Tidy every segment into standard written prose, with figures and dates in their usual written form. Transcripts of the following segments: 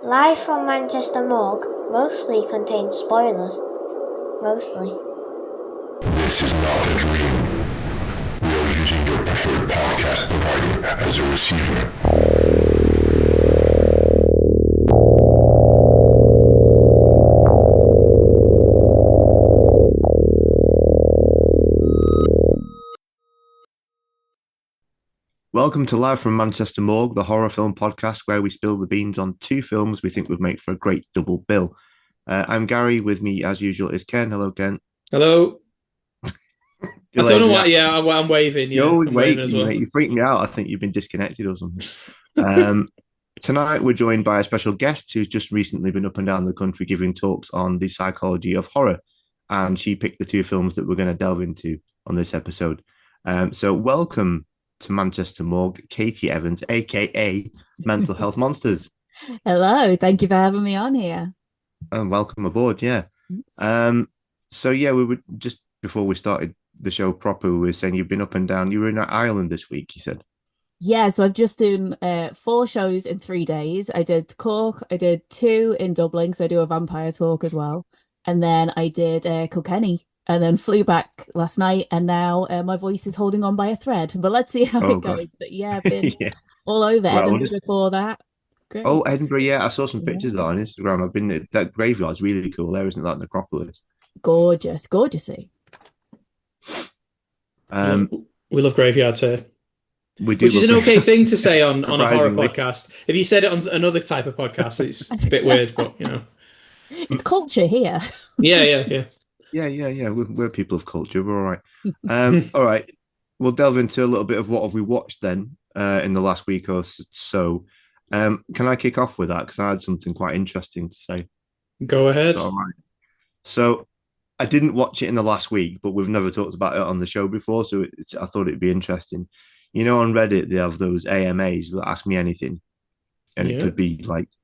Live from Manchester Morgue mostly contains spoilers. Mostly. This is not a dream. We are using your preferred podcast provider as a receiver. Welcome to Live from Manchester Morgue, the horror film podcast where we spill the beans on two films we think would make for a great double bill. I'm Gary. With me, as usual, is Ken. Hello, Ken. Hello. I don't know Delayed why. reaction. Yeah, I'm waving. You're Yeah, always I'm waving as waiting, well. mate. You freaked me out. I think you've been disconnected or something. Um, Tonight, we're joined by a special guest who's just recently been up and down the country giving talks on the psychology of horror. And she picked the two films that we're going to delve into on this episode. So, welcome to Manchester Morgue, Katie Evans, aka Mental Health Monsters. Hello, thank you for having me on here. And welcome aboard, yeah. So we would just before we started the show proper, we were saying you've been up and down. You were in Ireland this week, you said. Yeah, so I've just done 4 shows in 3 days. I did Cork, I did two in Dublin, so I do a vampire talk as well. And then I did Kilkenny and then flew back last night. And now my voice is holding on by a thread. But let's see how Oh it god. goes. But yeah, I've been Yeah. all over Well, we'll Edinburgh just before that. oh Great. Edinburgh, yeah. I saw some pictures of that Yeah. on Instagram. I've been that graveyard's really cool there, isn't that necropolis? Gorgeous, gorgeousy. We love, Um we love graveyards here, we do which is love an okay thing to say on a horror surprisingly. podcast. If you said it on another type of podcast, it's a bit weird, but It's culture here. yeah, yeah, yeah. Yeah. We're people of culture. We're all right. All right. We'll delve into a little bit of what have we watched then in the last week or so. Can I kick off with that? Because I had something quite interesting to say. Go ahead. All right. So I didn't watch it in the last week, but we've never talked about it on the show before, so I thought it'd be interesting. You know, on Reddit they have those AMAs that ask me anything, and it Yeah. could be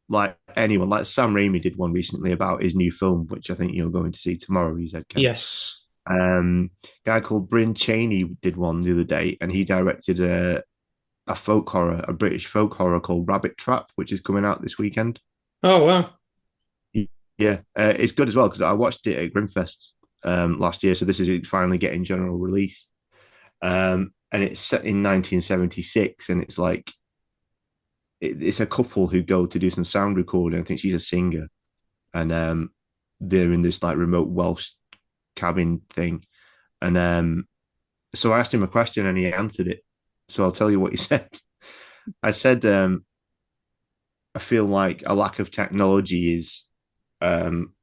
like anyone. Like Sam Raimi did one recently about his new film, which I think you're going to see tomorrow. You said, Ken. Yes. Guy called Bryn Cheney did one the other day, and he directed a folk horror, a British folk horror called Rabbit Trap, which is coming out this weekend. Oh wow. Yeah, it's good as well because I watched it at Grimfest last year, so this is it finally getting general release. And it's set in 1976, and it's like it's a couple who go to do some sound recording. I think she's a singer, and they're in this like remote Welsh cabin thing. And so I asked him a question, and he answered it. So I'll tell you what he said. I said, I feel like a lack of technology is um,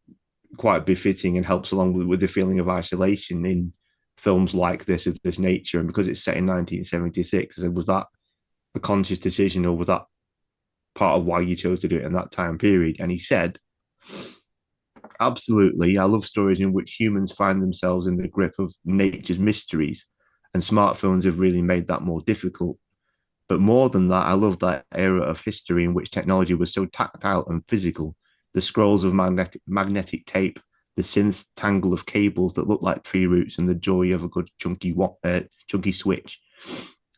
quite befitting and helps along with the feeling of isolation in films like this of this nature. And because it's set in 1976, I said, was that a conscious decision or was that part of why you chose to do it in that time period? And he said, absolutely. I love stories in which humans find themselves in the grip of nature's mysteries, and smartphones have really made that more difficult. But more than that, I love that era of history in which technology was so tactile and physical. The scrolls of magnetic tape, the synth tangle of cables that look like tree roots, and the joy of a good chunky switch.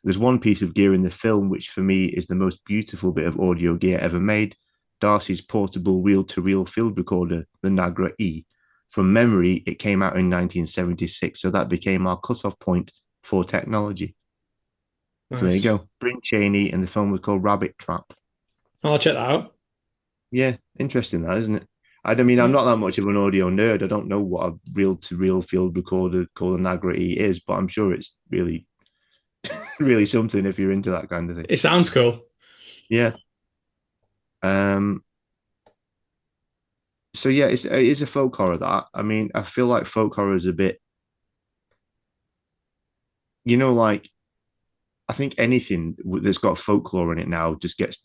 There's one piece of gear in the film which, for me, is the most beautiful bit of audio gear ever made. Darcy's portable reel-to-reel field recorder, the Nagra E. From memory, it came out in 1976, so that became our cut-off point for technology. So there you Nice. go. Bryn Cheney, and the film was called Rabbit Trap. I'll check that out. Yeah, interesting that, isn't it? I mean, I'm Yeah. not that much of an audio nerd. I don't know what a reel-to-reel field recorder called a Nagra E is, but I'm sure it's really, really something if you're into that kind of thing. It sounds cool. Yeah. Um. So yeah, it is a folk horror. That I mean, I feel like folk horror is a bit, like I think anything that's got folklore in it now just gets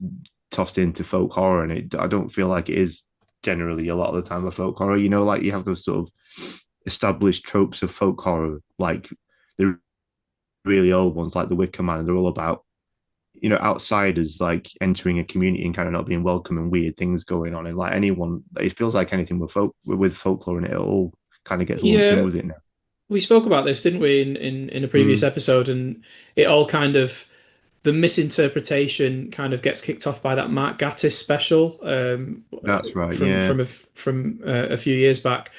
tossed into folk horror, and I don't feel like it is generally a lot of the time a folk horror. Like you have those sort of established tropes of folk horror, like the really old ones, like The Wicker Man. They're all about outsiders like entering a community and kind of not being welcome and weird things going on, and like anyone, it feels like anything with folklore in it, it all kind of gets lumped in Yeah, with it now. we spoke about this, didn't we, in a previous Mm, episode, and it all kind of the misinterpretation kind of gets kicked off by that Mark Gatiss special That's right. from Yeah. a few years back.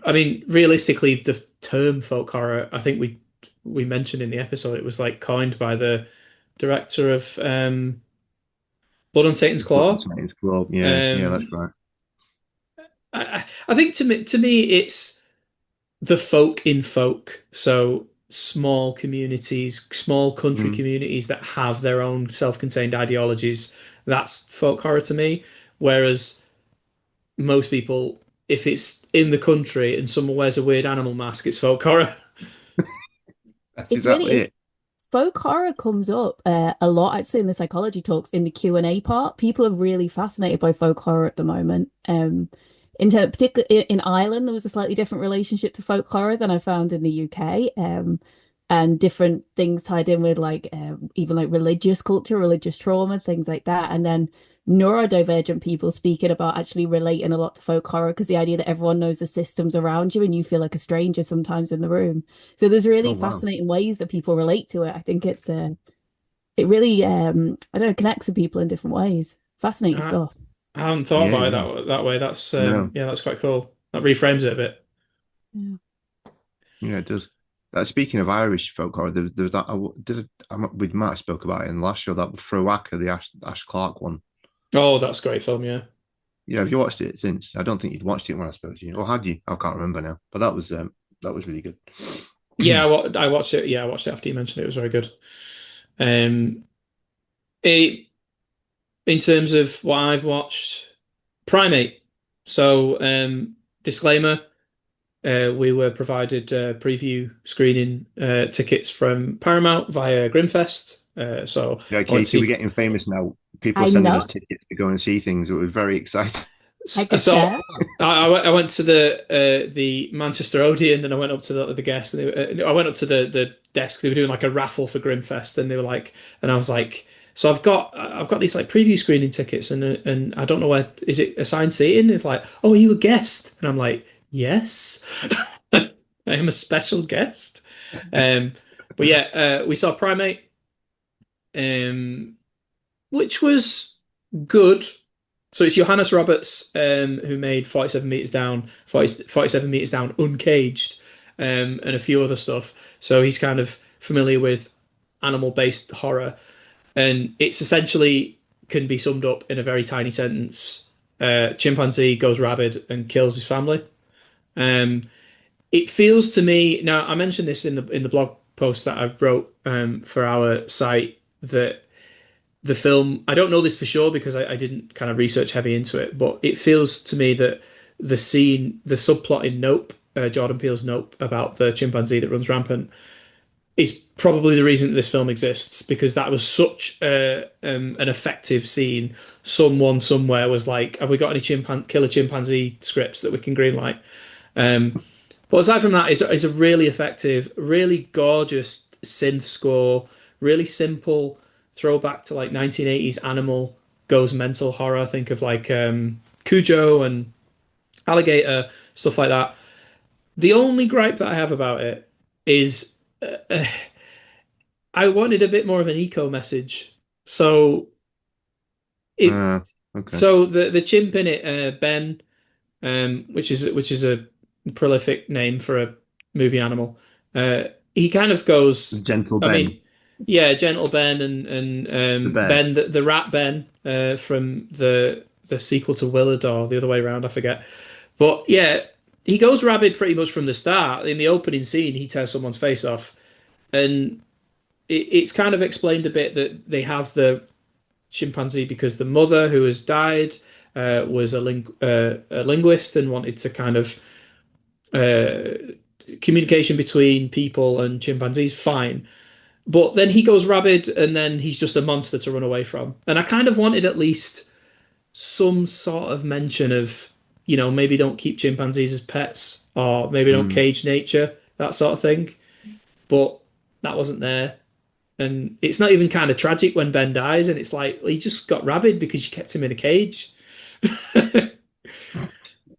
I mean, realistically, the term folk horror, I think we mentioned in the episode, it was like coined by the director of Blood on Satan's Claw. Satan's Club. Yeah. Yeah. That's Um, right. I think to me, it's the folk in folk. So small communities, small country Mm. communities that have their own self-contained ideologies. That's folk horror to me. Whereas most people, if it's in the country and someone wears a weird animal mask, it's folk horror. That's It's exactly really it. folk horror comes up a lot actually in the psychology talks in the Q&A part. People are really fascinated by folk horror at the moment. Particularly in Ireland, there was a slightly different relationship to folk horror than I found in the UK. And different things tied in with like even like religious culture, religious trauma, things like that. And then neurodivergent people speaking about actually relating a lot to folk horror because the idea that everyone knows the systems around you and you feel like a stranger sometimes in the room. So there's Oh really wow. fascinating ways that people relate to it. I think it really I don't know, connects with people in different ways. Fascinating I, stuff. I haven't thought Yeah. about it Yeah. that way. That's No. yeah, that's quite cool. That reframes it a bit. Yeah. Yeah. It does. Speaking of Irish folk horror, there's that. We might have spoke about it in the last show. That Frowaka, the Ash Clark one. Oh, that's a great film, yeah. Yeah. Have you watched it since? I don't think you'd watched it when I spoke to you, or had you? I can't remember now. But that was really good. Yeah, I watched it. Yeah, I watched it after you mentioned it. It was very good. Um, it, in terms of what I've watched, Primate. So, disclaimer, we were provided preview screening tickets from Paramount via Grimfest. So Yeah, I went to Casey, we're see. getting famous now. People are I sending know. us tickets to go and see things. We're very excited. I could So tell. I went to the Manchester Odeon and I went up to the guests and I went up to the desk. They were doing like a raffle for Grimfest and they were like, and I was like, so I've got these like preview screening tickets and I don't know where is it assigned seating? It's like, oh, are you a guest? And I'm like, yes, I am a special guest. Um, but yeah, we saw Primate, um, which was good. So it's Johannes Roberts, who made 47 meters down, 47 meters down, uncaged, and a few other stuff. So he's kind of familiar with animal-based horror, and it's essentially can be summed up in a very tiny sentence. Chimpanzee goes rabid and kills his family. Um, it feels to me now. I mentioned this in the blog post that I wrote for our site that the film, I don't know this for sure because I didn't kind of research heavy into it, but it feels to me that the subplot in Nope, Jordan Peele's Nope, about the chimpanzee that runs rampant, is probably the reason that this film exists because that was such an effective scene. Someone somewhere was like, "Have we got any killer chimpanzee scripts that we can greenlight?" But aside from that, it's a really effective, really gorgeous synth score, really simple throwback to like 1980s animal goes mental horror. Think of like Cujo and Alligator, stuff like that. The only gripe that I have about it is I wanted a bit more of an eco message. So it Uh, okay. so the chimp in it, Ben, which is a prolific name for a movie animal. He kind of goes. Gentle I Ben, mean, yeah, Gentle Ben and the bear. Ben the rat Ben from the sequel to Willard or the other way around, I forget. But yeah, he goes rabid pretty much from the start. In the opening scene, he tears someone's face off, and it's kind of explained a bit that they have the chimpanzee because the mother who has died was a linguist and wanted to kind of uh, communication between people and chimpanzees, fine. But then he goes rabid and then he's just a monster to run away from. And I kind of wanted at least some sort of mention of, maybe don't keep chimpanzees as pets or maybe don't Mm. cage nature, that sort of thing. But that wasn't there. And it's not even kind of tragic when Ben dies, and it's like he just got rabid because you kept him in a cage.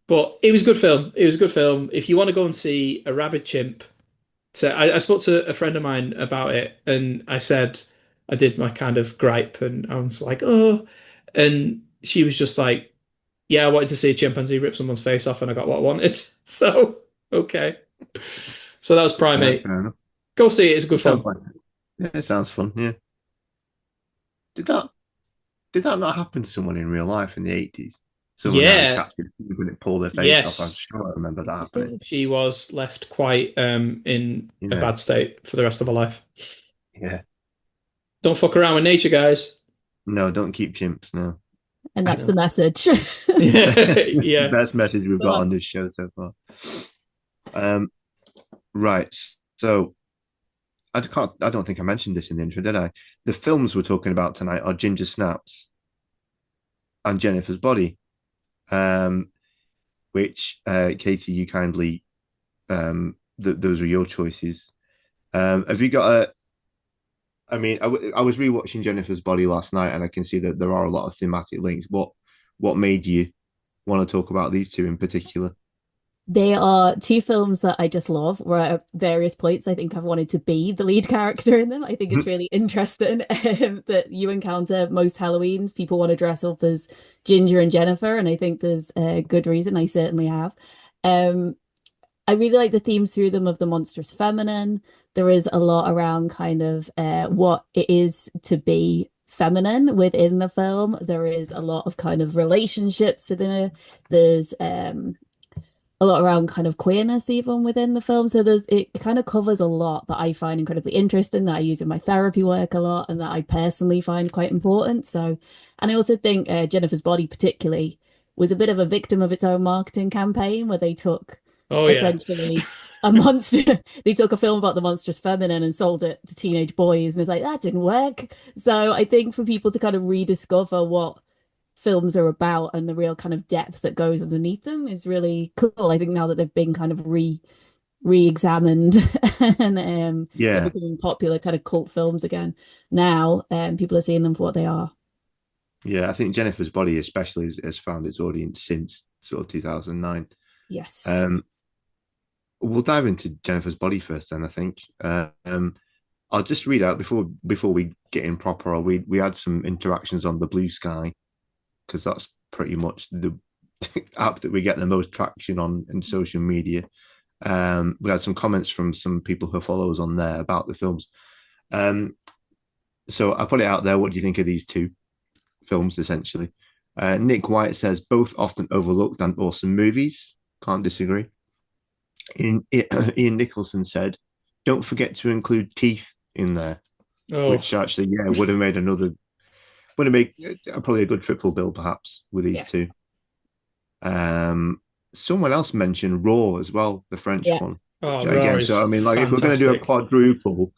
But it was a good film. It was a good film. If you want to go and see a rabid chimp, so I spoke to a friend of mine about it, and I said, I did my kind of gripe, and I was like, oh, and she was just like, yeah, I wanted to see a chimpanzee rip someone's face off, and I got what I wanted. So okay, so that was Yeah, Primate. fair enough. Go see it; it's good It sounds fun. like yeah, it sounds fun. Yeah. Did that did that not happen to someone in real life in the 80s? Someone had a Yeah, captive when it pulled their face off. I'm yes, sure I remember that It happening. did. she was left quite in a Yeah. bad state for the rest of her life. Yeah. Don't fuck around with nature, guys. No, don't keep chimps. No. And that's the No. message. Yeah. Best message we've got Well, on this show so far. Um, right. So I don't think I mentioned this in the intro, did I? The films we're talking about tonight are Ginger Snaps and Jennifer's Body, um, which Katie, you kindly those were your choices. Have you got a? I mean, I was rewatching Jennifer's Body last night, and I can see that there are a lot of thematic links. What made you want to talk about these two in particular? they are two films that I just love, where at various points I think I've wanted to be the lead character in them. I think it's really interesting that you encounter most Halloweens, people want to dress up as Ginger and Jennifer, and I think there's a good reason. I certainly have. Um, I really like the themes through them of the monstrous feminine. There is a lot around kind of what it is to be feminine within the film. There is a lot of kind of relationships within it. There's a lot around kind of queerness even within the film. So it kind of covers a lot that I find incredibly interesting, that I use in my therapy work a lot, and that I personally find quite important. So, and I also think Jennifer's Body particularly was a bit of a victim of its own marketing campaign, where they took Oh yeah. essentially a monster. They took a film about the monstrous feminine and sold it to teenage boys, and it's like that didn't work. So I think for people to kind of rediscover what films are about and the real kind of depth that goes underneath them is really cool. I think now that they've been kind of re-examined and they're Yeah, becoming popular kind of cult films again. Now people are seeing them for what they are. yeah. I think Jennifer's Body especially has found its audience since sort of 2009. Yes. Um, we'll dive into Jennifer's Body first, then I think. I'll just read out before we get in proper. We had some interactions on the Blue Sky because that's pretty much the app that we get the most traction on in social media. We had some comments from some people who follow us on there about the films. So I put it out there. What do you think of these two films, essentially? Nick White says both often overlooked and awesome movies. Can't disagree. Ian Nicholson said, don't forget to include Teeth in there, Oh, which actually, yeah, would have made probably a good triple bill, perhaps, with these Yes. two. Someone else mentioned Raw as well, the French Yeah. one. oh, Which, Raw again, so is I mean, like if we're going to do a fantastic. quadruple,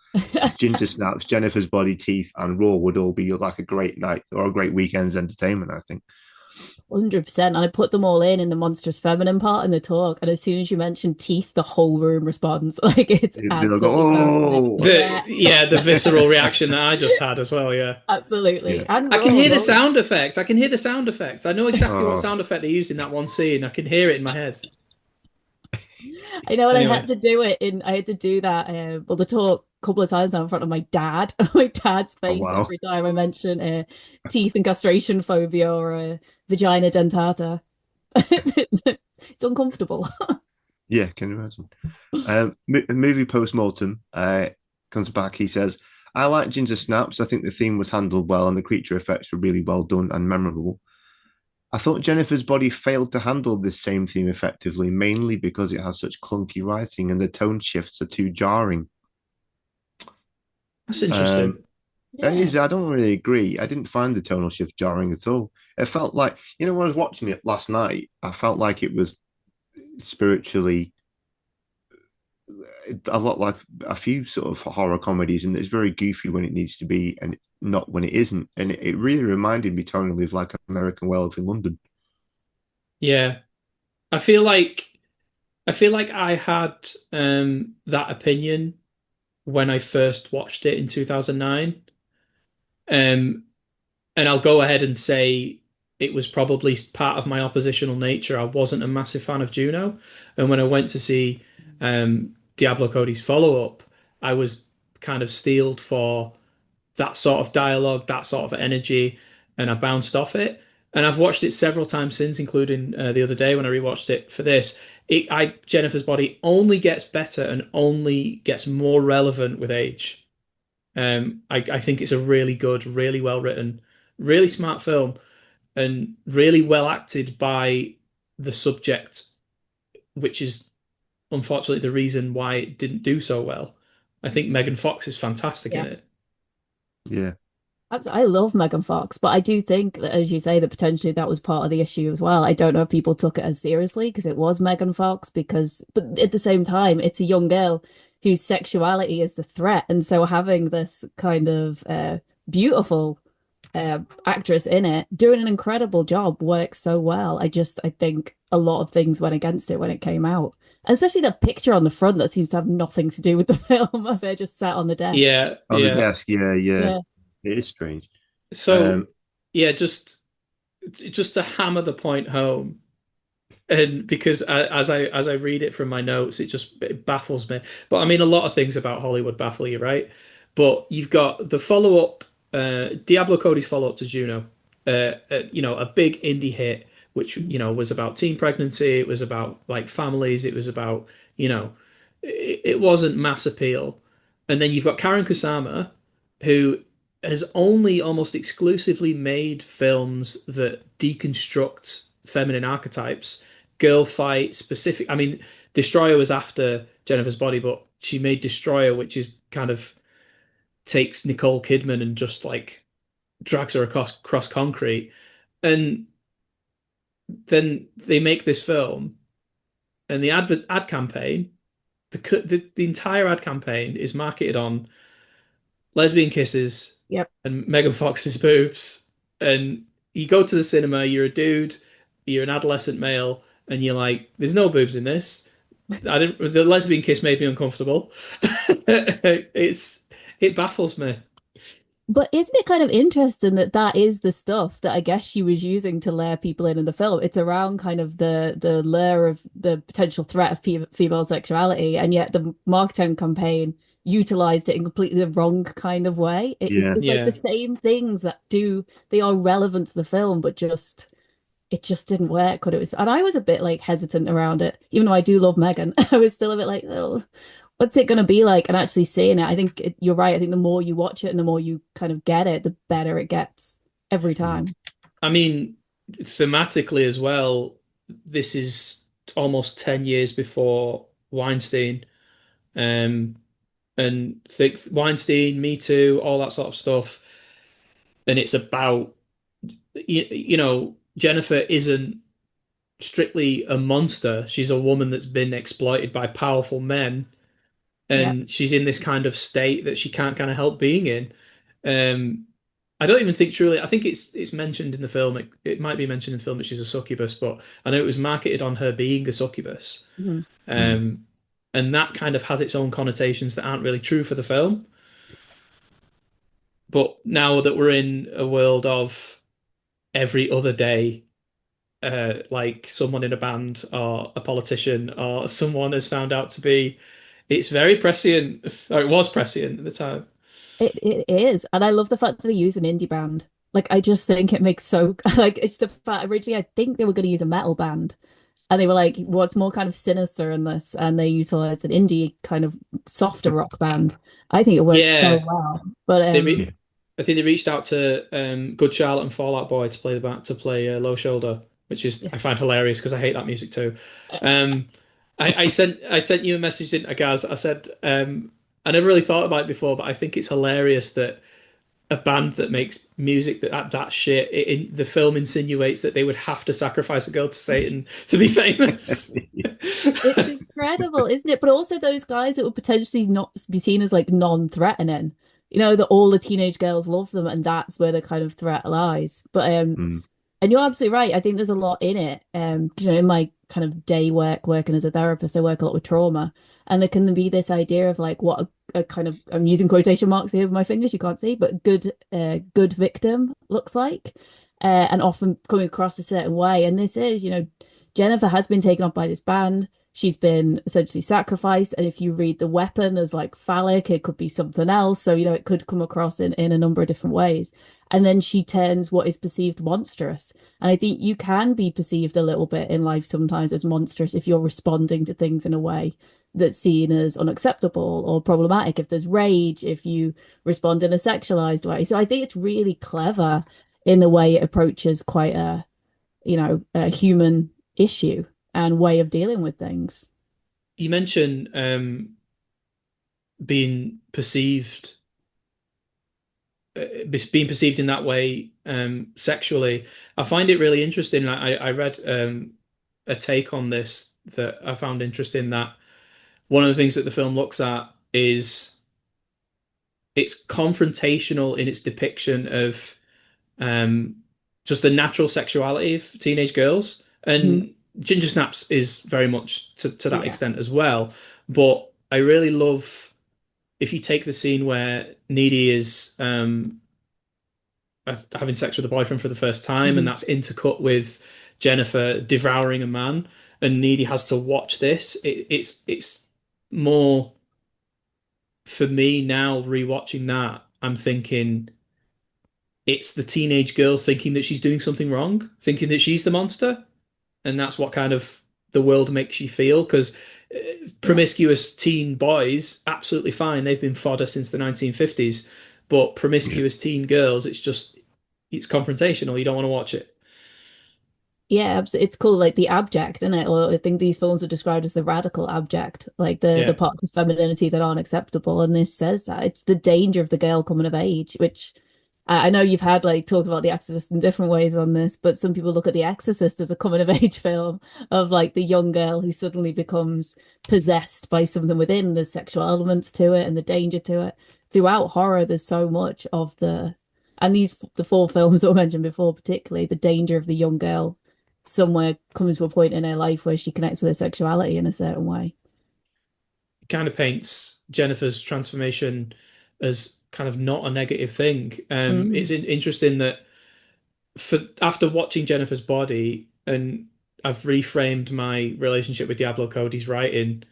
Ginger Snaps, Jennifer's Body, Teeth, and Raw would all be like a great night or a great weekend's entertainment, I think. 100%. And I put them all in the monstrous feminine part in the talk. And as soon as you mention teeth, the whole room responds. Like it's They'll go, absolutely fantastic. oh, Yeah, The visceral reaction that I just had as well. Yeah. absolutely. yeah, And I can raw hear as the well. sound effects. I can hear the sound effects. I know exactly what oh, sound effect they used in that one scene. I can hear it in my head. I know, and I had Anyway. to do it in. I had to do that. Well, the talk a couple of times now in front of my dad. My dad's oh, face wow, every time I mention teeth and castration phobia or vagina dentata. It's uncomfortable. yeah, can you imagine? Movie post-mortem comes back. He says, I like Ginger Snaps. I think the theme was handled well and the creature effects were really well done and memorable. I thought Jennifer's Body failed to handle this same theme effectively, mainly because it has such clunky writing and the tone shifts are too jarring. That's interesting. Um, Yeah. I don't really agree. I didn't find the tonal shift jarring at all. It felt like, when I was watching it last night, I felt like it was spiritually a lot like a few sort of horror comedies, and it's very goofy when it needs to be and not when it isn't. And it really reminded me tonally of like American Werewolf in London. Yeah. I feel like I had that opinion when I first watched it in 2009. Um, and I'll go ahead and say it was probably part of my oppositional nature. I wasn't a massive fan of Juno, and when I went to see Diablo Cody's follow-up, I was kind of steeled for that sort of dialogue, that sort of energy, and I bounced off it. And I've watched it several times since, including the other day when I rewatched it for this. Jennifer's Body only gets better and only gets more relevant with age. I think it's a really good, really well written, really smart film, and really well acted by the subject, which is unfortunately the reason why it didn't do so well. I think Megan Fox is fantastic in Yeah. it. Yeah. I love Megan Fox, but I do think that, as you say, that potentially that was part of the issue as well. I don't know if people took it as seriously because it was Megan Fox, but at the same time, it's a young girl whose sexuality is the threat. And so having this kind of beautiful actress in it doing an incredible job works so well. I think a lot of things went against it when it came out. Especially the picture on the front that seems to have nothing to do with the film. They're just sat on the desk. Yeah, On the yeah. desk, yeah, yeah. Yeah. It is strange. So yeah, just to hammer the point home, and because as I read it from my notes, it baffles me. But I mean, a lot of things about Hollywood baffle you, right? But you've got the follow up, Diablo Cody's follow up to Juno, a big indie hit, which was about teen pregnancy. It was about like families. It was about it wasn't mass appeal. And then you've got Karen Kusama, who has only almost exclusively made films that deconstruct feminine archetypes, girl fight specific. I mean, Destroyer was after Jennifer's Body, but she made Destroyer, which is kind of takes Nicole Kidman and just like drags her across concrete. And then they make this film, and the ad campaign, the entire ad campaign is marketed on lesbian kisses Yep. and Megan Fox's boobs. And you go to the cinema, you're a dude, you're an adolescent male, and you're like, there's no boobs in this. The lesbian kiss made me uncomfortable. It baffles me. But isn't it kind of interesting that that is the stuff that I guess she was using to lure people in the film? It's around kind of the lure of the potential threat of female sexuality, and yet the marketing campaign utilized it in completely the wrong kind of way. Yeah. It's like Yeah. the same things that they are relevant to the film, but it just didn't work what it was. And I was a bit like hesitant around it, even though I do love Megan. I was still a bit like, oh, what's it going to be like? And actually seeing it, I think you're right. I think the more you watch it and the more you kind of get it, the better it gets every time. I mean, thematically as well, this is almost 10 years before Weinstein. Um, and think Weinstein, Me Too, all that sort of stuff. And it's about, Jennifer isn't strictly a monster. She's a woman that's been exploited by powerful men, Yeah. and she's in this kind of state that she can't kind of help being in. Um, I don't even think truly. I think it's mentioned in the film. It might be mentioned in the film that she's a succubus, but I know it was marketed on her being a succubus. Mhm. And that kind of has its own connotations that aren't really true for the film. But now that we're in a world of every other day, like someone in a band or a politician or someone has found out to be, it's very prescient, or it was prescient at the time. It is. And I love the fact that they use an indie band. Like I just think it makes so like it's the fact originally I think they were going to use a metal band. And they were like, what's more kind of sinister in this? And they utilized an indie kind of softer rock band. I think it works so Yeah, well. But they re I think they reached out to Good Charlotte and Fall Out Boy to play Low Shoulder, which is yeah. I find hilarious because I hate that music too. Um, I sent you a message, didn't I, Gaz? I said I never really thought about it before, but I think it's hilarious that a band that makes music that shit the film insinuates that they would have to sacrifice a girl to Satan to be famous. It's incredible, isn't it? But also those guys that would potentially not be seen as like non-threatening. You know, that all the teenage girls love them and that's where the kind of threat lies. But Mm. and you're absolutely right. I think there's a lot in it. In my kind of day working as a therapist, I work a lot with trauma. And there can be this idea of like what a kind of I'm using quotation marks here with my fingers, you can't see, but good victim looks like. And often coming across a certain way. And this is, Jennifer has been taken up by this band. she's been essentially sacrificed. And if you read the weapon as like phallic, it could be something else. So, it could come across in a number of different ways. And then she turns what is perceived monstrous. And I think you can be perceived a little bit in life sometimes as monstrous if you're responding to things in a way that's seen as unacceptable or problematic. If there's rage, if you respond in a sexualized way. So I think it's really clever in the way it approaches quite a human issue and way of dealing with things. You mentioned being perceived being perceived in that way sexually. I find it really interesting. I read a take on this that I found interesting, that one of the things that the film looks at is it's confrontational in its depiction of um, just the natural sexuality of teenage girls. Mhm. And Ginger Snaps is very much to that Yeah. extent as well. But I really love, if you take the scene where Needy is having sex with a boyfriend for the first time, and Mhm. that's intercut with Jennifer devouring a man, and Needy has to watch this. It's more, for me now, rewatching that, I'm thinking it's the teenage girl thinking that she's doing something wrong, thinking that she's the monster, and that's what kind of the world makes you feel. Because Yeah. promiscuous teen boys, absolutely fine, they've been fodder since the 1950s, but Yeah. promiscuous teen girls, it's confrontational. You don't want to watch it. Yeah, it's called like the abject, isn't it? Or I think these films are described as the radical abject, like the Yeah. parts of femininity that aren't acceptable. And this says that it's the danger of the girl coming of age, which I know you've had like talk about The Exorcist in different ways on this, but some people look at The Exorcist as a coming of age film of like the young girl who suddenly becomes possessed by something within. There's sexual elements to it and the danger to it. Throughout horror, there's so much of and the four films that were mentioned before, particularly the danger of the young girl somewhere coming to a point in her life where she connects with her sexuality in a certain way. It kind of paints Jennifer's transformation as kind of not a negative thing. Mm. Interesting that, for after watching Jennifer's Body, and I've reframed my relationship with Diablo Cody's writing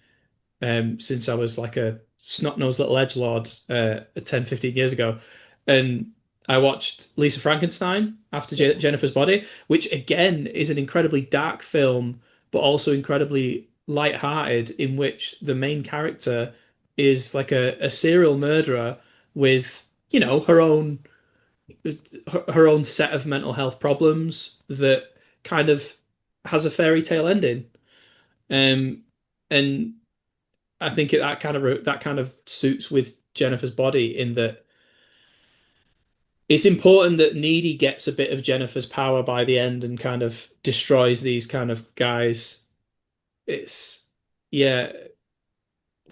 since I was like a snot-nosed little edgelord 10, 15 years ago. And I watched Lisa Frankenstein after Yeah. Jennifer's Body, which again is an incredibly dark film, but also incredibly light-hearted, in which the main character is like a serial murderer with, her own set of mental health problems that kind of has a fairy tale ending. Um, and I think that kind of suits with Jennifer's Body, in that it's important that Needy gets a bit of Jennifer's power by the end and kind of destroys these kind of guys. It's Yeah,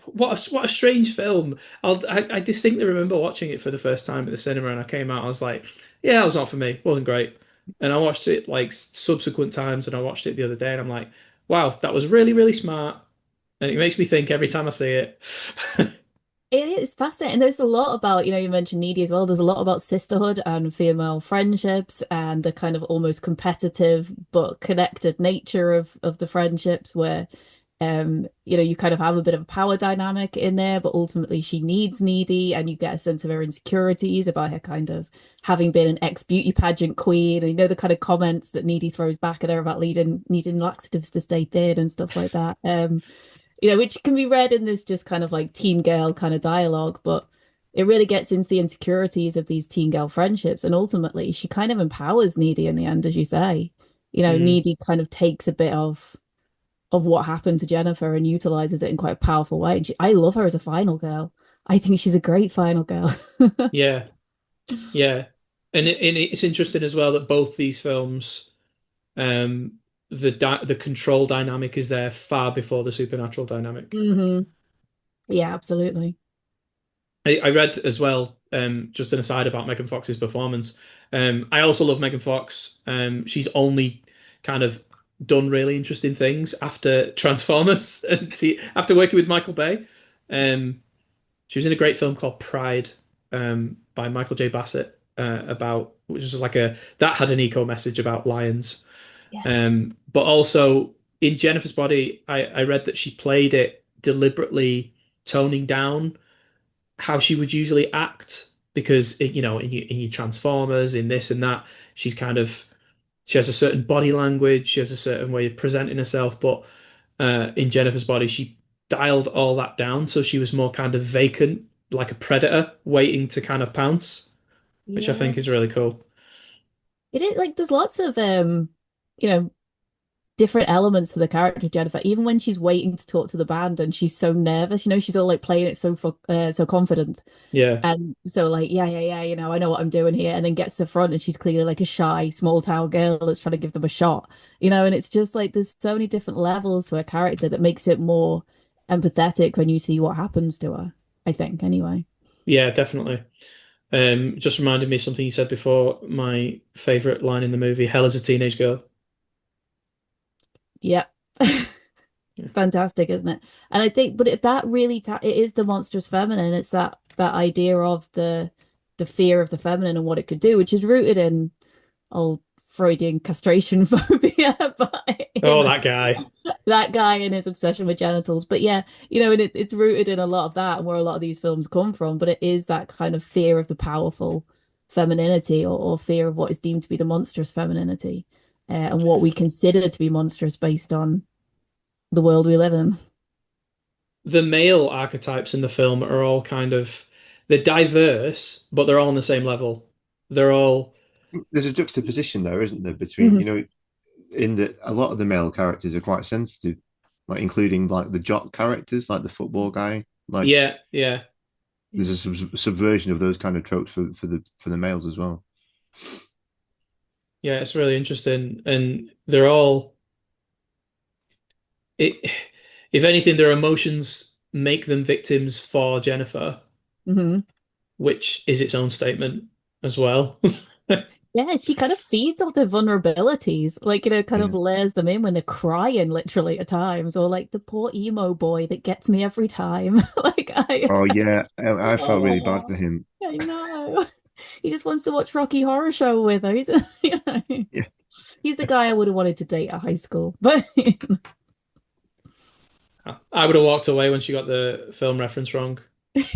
what a strange film. I distinctly remember watching it for the first time at the cinema, and I came out, I was like, yeah, that was not for me. It wasn't great. And I watched it like subsequent times, and I watched it the other day, and I'm like, wow, that was really, really smart. And it makes me think every time I see it. It is fascinating. There's a lot about, you mentioned Needy as well. There's a lot about sisterhood and female friendships and the kind of almost competitive but connected nature of the friendships where you kind of have a bit of a power dynamic in there, but ultimately she needs Needy, and you get a sense of her insecurities about her kind of having been an ex-beauty pageant queen, and the kind of comments that Needy throws back at her about needing laxatives to stay thin and stuff like that. Which can be read in this just kind of like teen girl kind of dialogue, but it really gets into the insecurities of these teen girl friendships. And ultimately, she kind of empowers Needy in the end, as you say. Mm. Needy kind of takes a bit of what happened to Jennifer and utilizes it in quite a powerful way. And I love her as a final girl. I think she's a great final girl. Yeah, yeah, and it's interesting as well that both these films, um, the control dynamic is there far before the supernatural dynamic. Hmm. Yeah, absolutely. I read as well, just an aside about Megan Fox's performance. I also love Megan Fox. She's only kind of done really interesting things after Transformers, and after working with Michael Bay. Um, she was in a great film called Pride, by Michael J. Bassett, which was like that had an eco message about lions. Yes. But also in Jennifer's Body, I read that she played it deliberately toning down how she would usually act because in your Transformers, in this and that, she's kind of she has a certain body language, she has a certain way of presenting herself, but in Jennifer's Body, she dialed all that down so she was more kind of vacant, like a predator waiting to kind of pounce, which I Yeah. think is really cool. It is like there's lots of you know, different elements to the character of Jennifer, even when she's waiting to talk to the band and she's so nervous, she's all like playing it so confident. Yeah. And so like, yeah, I know what I'm doing here, and then gets to the front and she's clearly like a shy, small town girl that's trying to give them a shot, and it's just like there's so many different levels to her character that makes it more empathetic when you see what happens to her, I think, anyway. Yeah, definitely. Just reminded me of something you said before. My favorite line in the movie, "Hell is a teenage girl." Yeah. Yeah. It's fantastic, isn't it? And I think, but that really it is the monstrous feminine. It's that idea of the fear of the feminine and what it could do, which is rooted in old Freudian castration phobia, but Oh, that guy. that guy and his obsession with genitals. But yeah, and it's rooted in a lot of that and where a lot of these films come from. But it is that kind of fear of the powerful femininity, or fear of what is deemed to be the monstrous femininity, and what we consider to be monstrous based on the world we live in. The male archetypes in the film are all kind of they're diverse, but they're all on the same level. They're all There's a juxtaposition there, isn't there, between Mhm. in that a lot of the male characters are quite sensitive, like including like the jock characters, like the football guy. Like yeah, yeah. there's a subversion of those kind of tropes for the males as well. Yeah, it's really interesting. And they're all it if anything, their emotions make them victims for Jennifer, Mhm. which is its own statement as well. Yeah, she kind of feeds off their vulnerabilities, like, kind of Yeah. layers them in when they're crying literally at times, or like the poor emo boy that gets me every time. Like Oh yeah, I felt really bad oh, for him. I know. He just wants to watch Rocky Horror Show with her. Yeah. He's the guy I would have wanted to date at high school. But I would have walked away when she got the film reference wrong.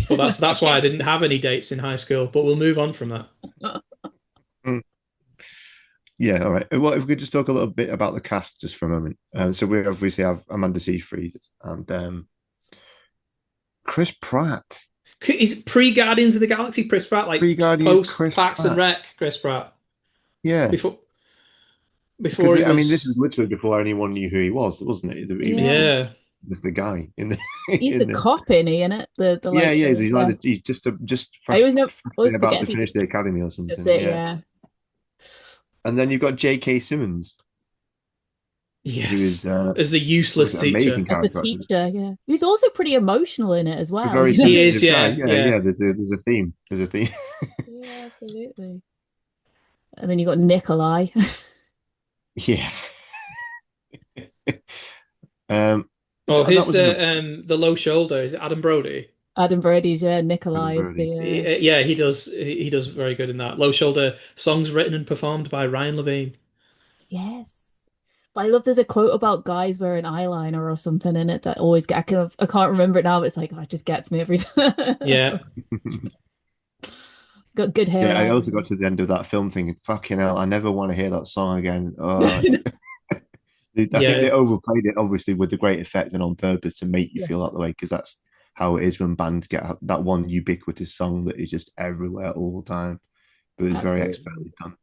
But that's why I didn't have any dates in high school. But we'll move on from that. Mm. Yeah, all right. Well, if we could just talk a little bit about the cast just for a moment. So we obviously have Amanda Seyfried and Chris Pratt. Is pre-Guardians of the Galaxy Chris Pratt, like Pre-Guardians post Chris Parks and Pratt. Rec Chris Pratt? Yeah, Before because before he I mean, this was was literally before anyone knew who he was, wasn't it? He was just yeah, yeah. just a guy in the he's the in the. cop in it? Yeah, yeah. He's Yeah. like he's just I always know, freshly always about forget to if he's finish the academy or that's something. it, Yeah, yeah. and then you've got J.K. Simmons, who is Yes. As the was useless an amazing teacher. As the character actor. teacher, yeah. He's also pretty emotional in it as A well. very He is, sensitive guy. yeah, Yeah, yeah. yeah. There's a theme. There's a theme. Yeah, absolutely. And then you got Nikolai. Yeah. Um, Oh, that here's was another the low shoulder. Is it Adam Brody? Adam Brady's, yeah, Nikolai Adam is Brody. Yeah, he does very good in that. Low shoulder songs written and performed by Ryan Levine. yes. But I love there's a quote about guys wearing eyeliner or something in it that always I can't remember it now, but it's like, oh, it just gets me every time. Yeah. Got good Yeah, I also hairline. got to the end of that film thinking, fucking hell, I never want to hear that song again. I think Yeah. they overplayed it, obviously, with the great effect and on purpose to make you feel Yes, that way, because that's how it is when bands get that one ubiquitous song that is just everywhere all the time. But it's very absolutely. expertly done.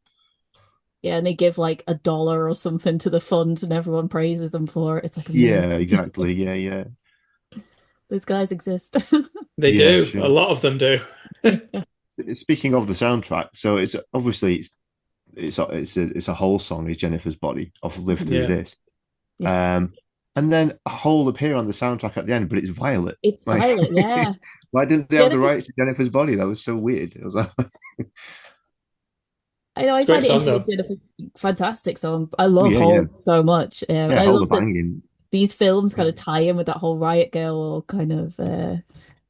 Yeah, and they give like $1 or something to the fund and everyone praises them for it. It's like amazing. Yeah, exactly. Yeah, yeah. Those guys exist. They Yeah, do. A sure. lot of them do. Speaking of the soundtrack, so it's obviously it's a whole song, is Jennifer's Body of Live Through Yeah. This. Yes. Um, and then a whole appear on the soundtrack at the end, but it's Violet. It's Like, Violet, yeah. why didn't they have the Jennifer's rights to Jennifer's Body? That was so weird. It was like, I know It's I a great find it song interesting. though. Jennifer, fantastic song. I love yeah, yeah, Hold so much. yeah, I whole love of that banging. these films kind of tie in with that whole Riot Girl kind of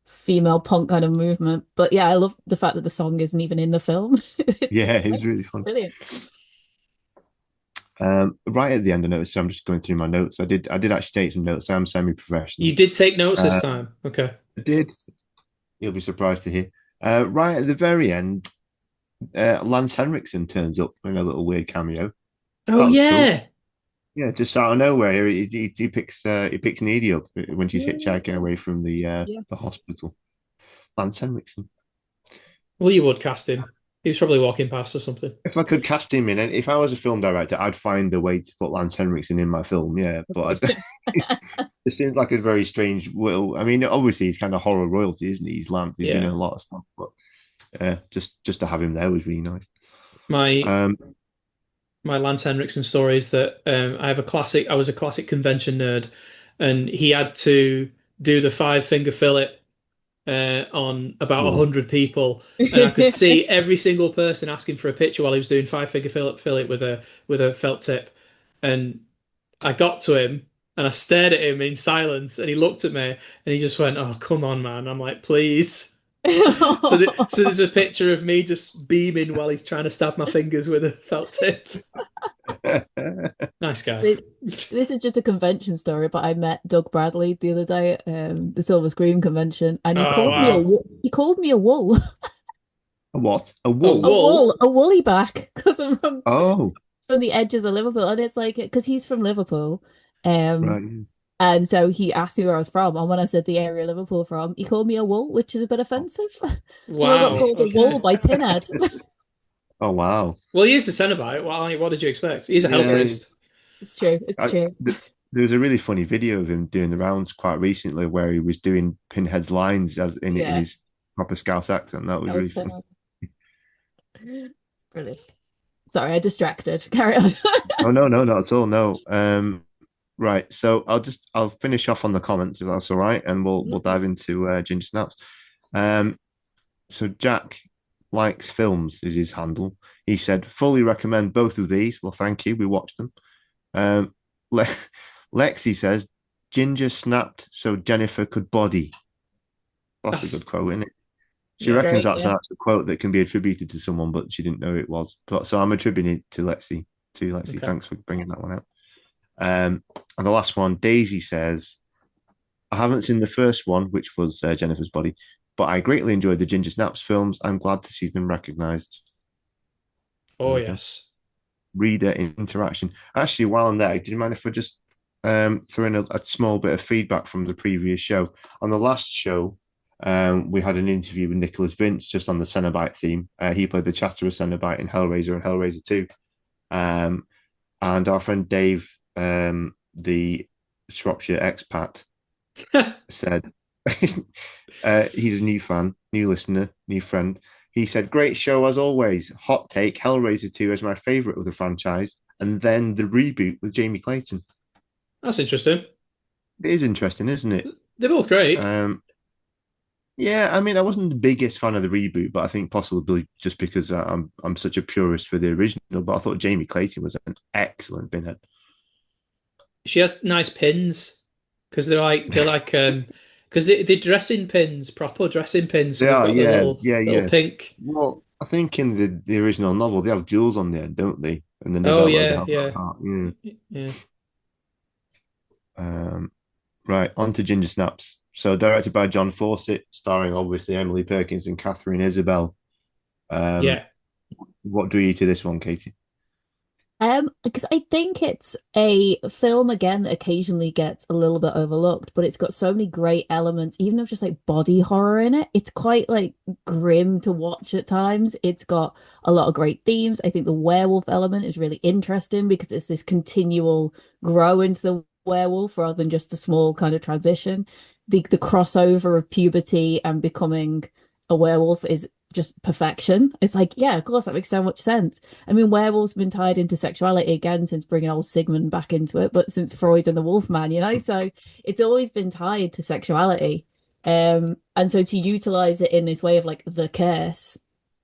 female punk kind of movement. But yeah, I love the fact that the song isn't even in the film. It's Yeah, it was really fun. brilliant. Right at the end, I noticed. So I'm just going through my notes. I did actually take some notes. I'm You semi-professional. did take notes this Uh, time. Okay. I did. You'll be surprised to hear. Right at the very end, Lance Henriksen turns up in a little weird cameo. Oh That was cool. yeah. Yeah, just out of nowhere, he picks Needy up when she's hitchhiking Yeah. away from the Yes. hospital. Lance Henriksen. Well, you would cast him. He was probably walking past or something. If I could cast him in, and if I was a film director, I'd find a way to put Lance Henriksen in my film. Yeah, but it seems like a very strange. Well, I mean, obviously he's kind of horror royalty, isn't he? He's Lance. He's been in Yeah. a lot of stuff, but just to have him there was really nice. My Um, my Lance Henriksen story is that I was a classic convention nerd, and he had to do the five finger fillet on about well, 100 people, and I could see every single person asking for a picture while he was doing five finger fillet with a felt tip, and I got to him and I stared at him in silence, and he looked at me and he just went, "Oh, come on, man." I'm like, "Please." So there's a picture of me just beaming while he's trying to stab my fingers with a felt tip. Nice guy. This is just a convention story, but I met Doug Bradley the other day at the Silver Screen convention, and Oh wow. he called me a wool, a what? A A wool? wool. a woolly back because I'm Oh, from the edges of Liverpool, and it's like because he's from Liverpool, um, right. and so he asked me where I was from, and when I said the area Liverpool from, he called me a wool, which is a bit offensive. So I got Wow. called a wool Okay. by Pinhead. Oh, wow. Well, he is a Cenobite. What did you expect? He's a health Yeah, priest. It's true. It's I, true. there was a really funny video of him doing the rounds quite recently where he was doing Pinhead's lines as in Yeah, his proper Scouse accent. That was Scouse really fun. Pinhead. Brilliant. Sorry, I distracted. Carry on. Oh no, no, not at all. No. Right. So I'll finish off on the comments if that's all right, and we'll dive into Ginger Snaps. Um, so Jack likes films is his handle. He said fully recommend both of these. Well, thank you. We watched them. Um, Le- Lexi says Ginger snapped so Jennifer could body. That's a That's good quote, isn't it? She yeah. reckons Great, that's yeah. an actual quote that can be attributed to someone, but she didn't know it was. So I'm attributing it to Lexi. To Lexi, Okay. thanks for bringing that one out. And the last one, Daisy says, I haven't seen the first one, which was Jennifer's Body, but I greatly enjoyed the Ginger Snaps films. I'm glad to see them recognised. There Oh we go. yes. Reader interaction. Actually, while I'm there, do you mind if I just throw in a small bit of feedback from the previous show? On the last show, we had an interview with Nicholas Vince just on the Cenobite theme. He played the Chatterer Cenobite in Hellraiser and Hellraiser 2. And our friend Dave, the Shropshire expat, said he's a new fan, new listener, new friend. He said, great show as always. Hot take, Hellraiser 2 is my favourite of the franchise. And then the reboot with Jamie Clayton. That's interesting. It is interesting, isn't it? They're both great. Yeah, I mean, I wasn't the biggest fan of the reboot, but I think possibly just because I'm such a purist for the original. But I thought Jamie Clayton was an excellent Pinhead. She has nice pins because because they dress in pins, proper dressing pins. So They they've are, got the yeah, yeah, little yeah. pink. Well, I think in the original novel they have jewels on there, don't they? And the Oh novella they yeah, have that yeah, heart. Yeah. yeah. Right, on to Ginger Snaps. So directed by John Fawcett, starring obviously Emily Perkins and Catherine Isabel. Um, Yeah. what drew you to this one, Katie? Because I think it's a film again that occasionally gets a little bit overlooked, but it's got so many great elements, even of just like body horror in it. It's quite like grim to watch at times. It's got a lot of great themes. I think the werewolf element is really interesting because it's this continual grow into the werewolf rather than just a small kind of transition. The crossover of puberty and becoming a werewolf is just perfection. It's like, yeah, of course, that makes so much sense. I mean, werewolves have been tied into sexuality again since bringing old Sigmund back into it, but since Freud and the Wolfman, so it's always been tied to sexuality. And so to utilize it in this way of like the curse,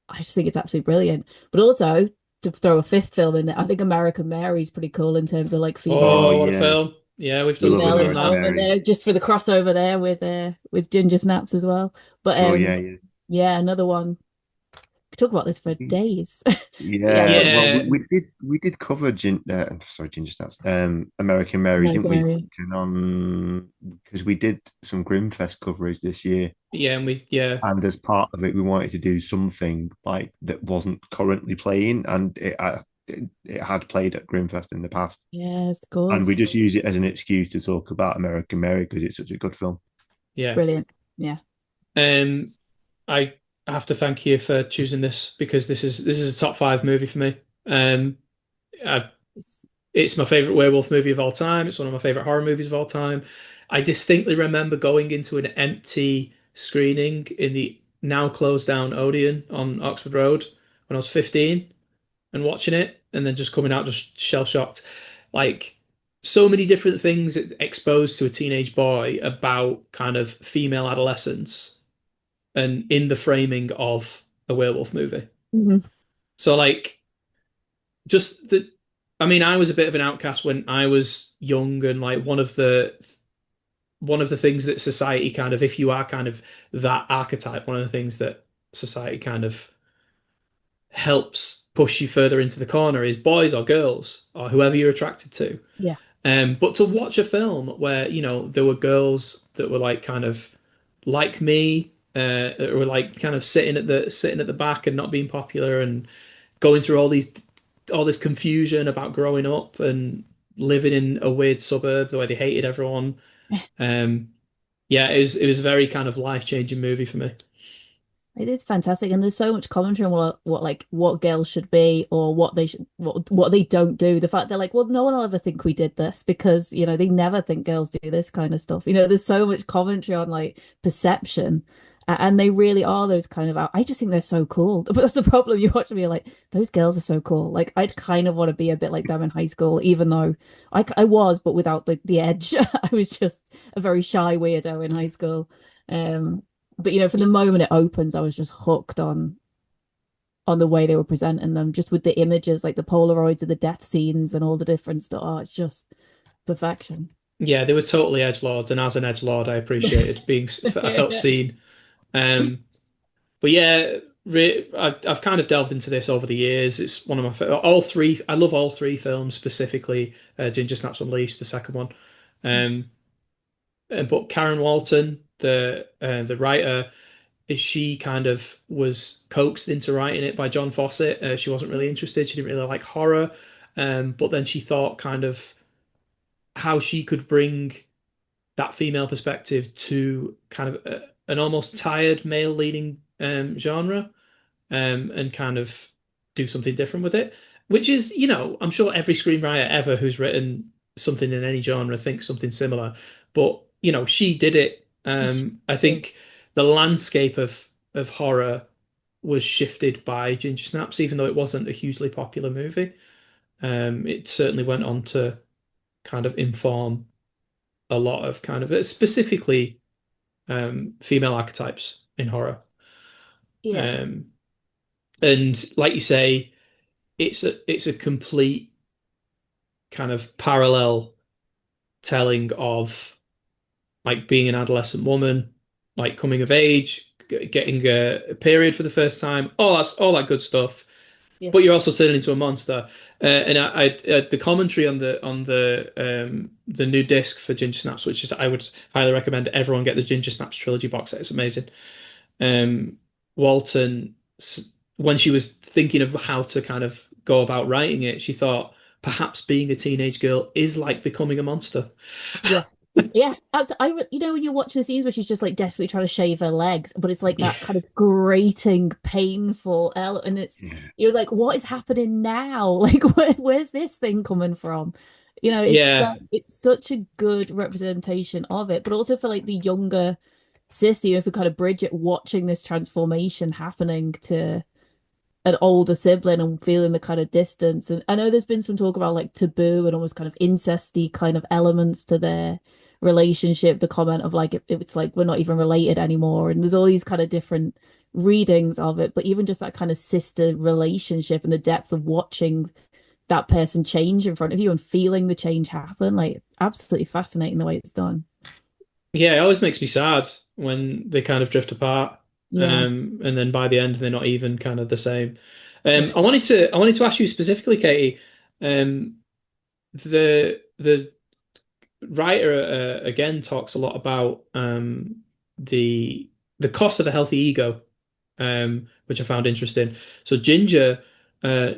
I just think it's absolutely brilliant. But also to throw a fifth film in there, I think American Mary is pretty cool in terms of like Oh Oh, what a yeah, film! Yeah, we love female we've done American that. empowerment Mary. there, just for the crossover there with Ginger Snaps as well. But Oh yeah, yeah. yeah, another one could talk about this for days. But yeah, Yeah, but well, Yeah, we did cover sorry, Ginger Snaps, American Mary, didn't American we? Mary. On because we did some Grimfest coverage this year, yeah, and yeah, and as part of it, we wanted to do something like that wasn't currently playing, and it had played at Grimfest in the past, Yes, of and we course. just use it as an excuse to talk about American Mary because it's such a good film. yeah. Brilliant. Yeah. Um, I have to thank you for choosing this because this is a top five movie for me. I, It's- it's my favorite werewolf movie of all time. It's one of my favorite horror movies of all time. I distinctly remember going into an empty screening in the now closed down Odeon on Oxford Road when I was 15 and watching it and then just coming out just shell shocked. Like so many different things exposed to a teenage boy about kind of female adolescence and in the framing of a werewolf movie. Mhm. So like just the I mean, I was a bit of an outcast when I was young and like one of the things that society kind of if you are kind of that archetype, one of the things that society kind of helps push you further into the corner is boys or girls or whoever you're attracted to. Yeah. But to watch a film where, there were girls that were like kind of like me, that were like kind of sitting at the back and not being popular and going through all this confusion about growing up and living in a weird suburb the way they hated everyone. Um, yeah, it was a very kind of life-changing movie for me. It is fantastic, and there's so much commentary on what girls should be or what they should what they don't do. The fact they're like, well, no one will ever think we did this because they never think girls do this kind of stuff. There's so much commentary on like perception, and they really are those kind of. I just think they're so cool. But that's the problem. You watch them, you're like, those girls are so cool. Like I'd kind of want to be a bit like them in high school, even though I was, but without the edge. I was just a very shy weirdo in high school. But from the moment it opens, I was just hooked on the way they were presenting them, just with the images, like the Polaroids of the death scenes and all the different stuff. Oh, it's just perfection. Yeah, they were totally edgelords, and as an edgelord, I appreciated being. I felt seen. Um, but yeah, I've kind of delved into this over the years. It's one of my all three. I love all three films, specifically Ginger Snaps Unleashed, the second one. Yes. Um, but Karen Walton, the writer, she kind of was coaxed into writing it by John Fawcett. She wasn't really interested. She didn't really like horror, but then she thought kind of how she could bring that female perspective to kind of an almost tired male leading genre, and kind of do something different with it. Which is, I'm sure every screenwriter ever who's written something in any genre thinks something similar. But, she did it. I Yeah. think the landscape of horror was shifted by Ginger Snaps, even though it wasn't a hugely popular movie. It certainly went on to kind of inform a lot of kind of specifically female archetypes in horror. Yeah. Um, and like you say, it's a complete kind of parallel telling of like being an adolescent woman, like coming of age, getting a period for the first time, all that good stuff. But you're Yes. also turning into a monster. And the commentary on the new disc for Ginger Snaps, which is I would highly recommend everyone get the Ginger Snaps trilogy box set. It's amazing. Um, Walton, when she was thinking of how to kind of go about writing it, she thought perhaps being a teenage girl is like becoming a monster. Yeah. Yeah. When you watch the scenes where she's just like desperately trying to shave her legs, but it's like Yeah, that kind of grating, painful element. And Yeah. you're like, what is happening now? Like, where's this thing coming from? yeah, It's such a good representation of it, but also for like the younger sister, if we kind of bridge it, watching this transformation happening to an older sibling and feeling the kind of distance. And I know there's been some talk about like taboo and almost kind of incesty kind of elements to their relationship. The comment of like it's like we're not even related anymore, and there's all these kind of different readings of it. But even just that kind of sister relationship and the depth of watching that person change in front of you and feeling the change happen, like absolutely fascinating the way it's done. yeah. It always makes me sad when they kind of drift apart. Yeah. And then by the end they're not even kind of the same. Yeah. I wanted to ask you specifically, Katie, um, the writer again talks a lot about the cost of a healthy ego, which I found interesting. So Ginger, uh,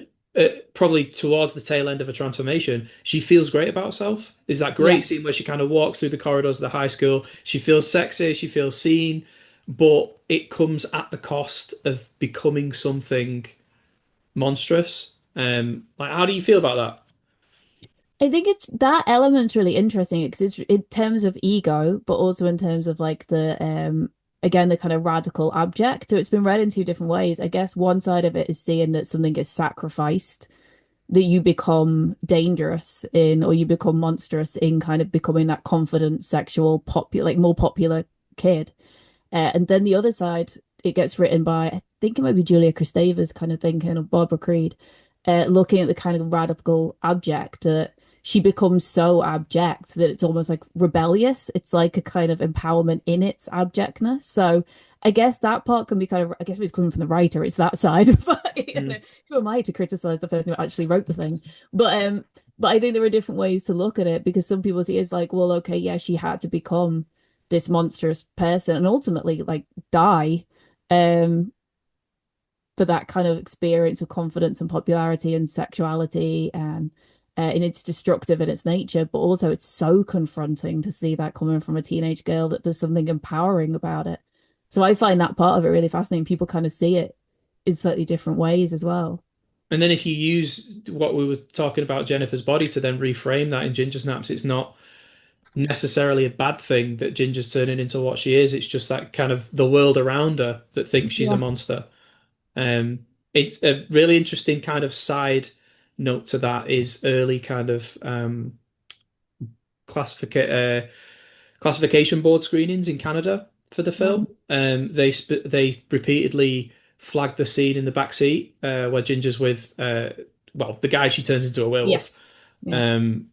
probably towards the tail end of her transformation, she feels great about herself. There's that Yeah. great scene where she kind of walks through the corridors of the high school. She feels sexy, she feels seen, but it comes at the cost of becoming something monstrous. Like, how do you feel about that? I think it's that element's really interesting because it's in terms of ego, but also in terms of like the again the kind of radical abject. So it's been read in two different ways. I guess one side of it is seeing that something is sacrificed, that you become dangerous in or you become monstrous in kind of becoming that confident, sexual, popular, like more popular kid. And then the other side, it gets written by, I think it might be Julia Kristeva's kind of thinking, or Barbara Creed, looking at the kind of radical abject that she becomes so abject that it's almost like rebellious. It's like a kind of empowerment in its abjectness. So I guess that part can be kind of, I guess if it's coming from the writer, it's that side of Mm. who am I to criticize the person who actually wrote the thing? But I think there are different ways to look at it because some people see it as like, well, okay, yeah, she had to become this monstrous person and ultimately like die um for that kind of experience of confidence and popularity and sexuality and it's destructive in its nature, but also it's so confronting to see that coming from a teenage girl that there's something empowering about it. So I find that part of it really fascinating. People kind of see it in slightly different ways as well. And then if you use what we were talking about Jennifer's body to then reframe that in Ginger Snaps, it's not necessarily a bad thing that Ginger's turning into what she is. It's just that kind of the world around her that thinks she's a Yeah. monster. Um, it's a really interesting kind of side note to that is early kind of classification board screenings in Canada for the Right. film. They repeatedly flagged the scene in the back seat where Ginger's with well, the guy she turns into a werewolf. Yes. Yeah. Um,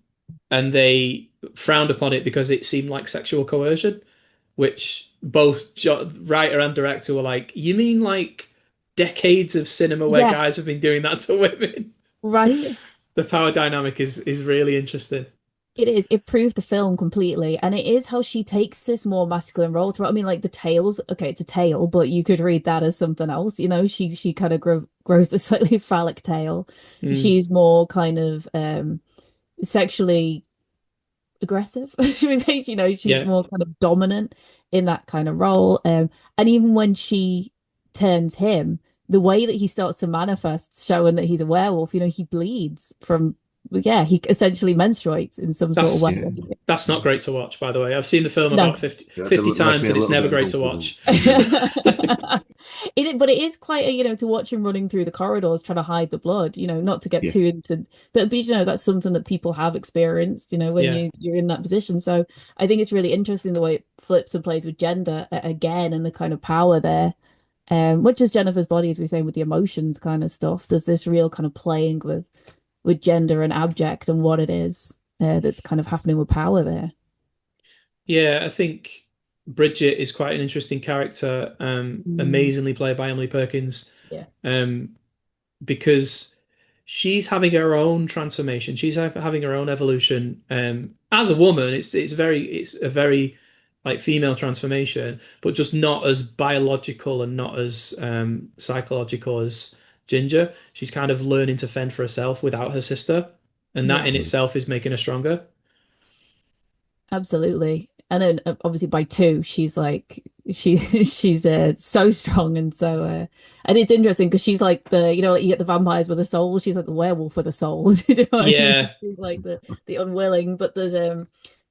and they frowned upon it because it seemed like sexual coercion, which both writer and director were like, "You mean like decades of cinema where Yeah. guys have been doing that to women?" Right. The power dynamic is really interesting. It is. It proved the film completely. And it is how she takes this more masculine role throughout. I mean, like the tails, okay, it's a tail, but you could read that as something else. You know, she kind of grows the slightly phallic tail. Mm, She's more kind of sexually aggressive. Should we say, you know, she's yeah, more kind of dominant in that kind of role. And even when she turns him, the way that he starts to manifest, showing that he's a werewolf, you know, he bleeds from, yeah, he essentially menstruates in some sort of that's Yeah. way. that's not great to watch, by the way. I've seen the film No. about 50, That 50 left times me a and it's little never bit great to uncomfortable. watch. Yeah. But it is quite a, you know, to watch him running through the corridors trying to hide the blood, you know, not to get Yeah. too into, but you know, that's something that people have experienced, you know, when Yeah. you're in that position. So I think it's really interesting the way it flips and plays with gender again and the kind of power there. Which is Jennifer's body, as we were saying, with the emotions kind of stuff. There's this real kind of playing with gender and abject and what it is that's kind of happening with power there. Yeah, I think Bridget is quite an interesting character, Mm, amazingly played by Emily Perkins, yeah. um, because she's having her own transformation. She's having her own evolution. As a woman, it's a very like female transformation, but just not as biological and not as psychological as Ginger. She's kind of learning to fend for herself without her sister, and that Yeah. in itself is making her stronger. Absolutely. And then obviously by two, she's like she's so strong and so and it's interesting because she's like the you know like you get the vampires with a soul, she's like the werewolf with a soul. Do you know what I mean? Yeah, She's like the unwilling, but there's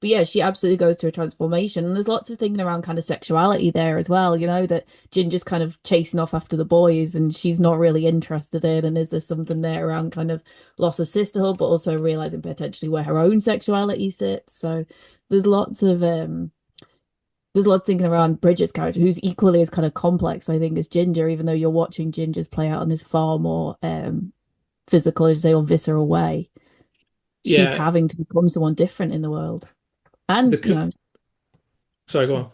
but yeah, she absolutely goes through a transformation. And there's lots of thinking around kind of sexuality there as well, you know, that Ginger's kind of chasing off after the boys and she's not really interested in. And is there something there around kind of loss of sisterhood, but also realizing potentially where her own sexuality sits. So there's lots of thinking around Bridget's character, who's equally as kind of complex, I think, as Ginger, even though you're watching Ginger's play out in this far more physical, as you say, or visceral way. She's yeah. having to become someone different in the world. And, The you co know, Sorry, go on.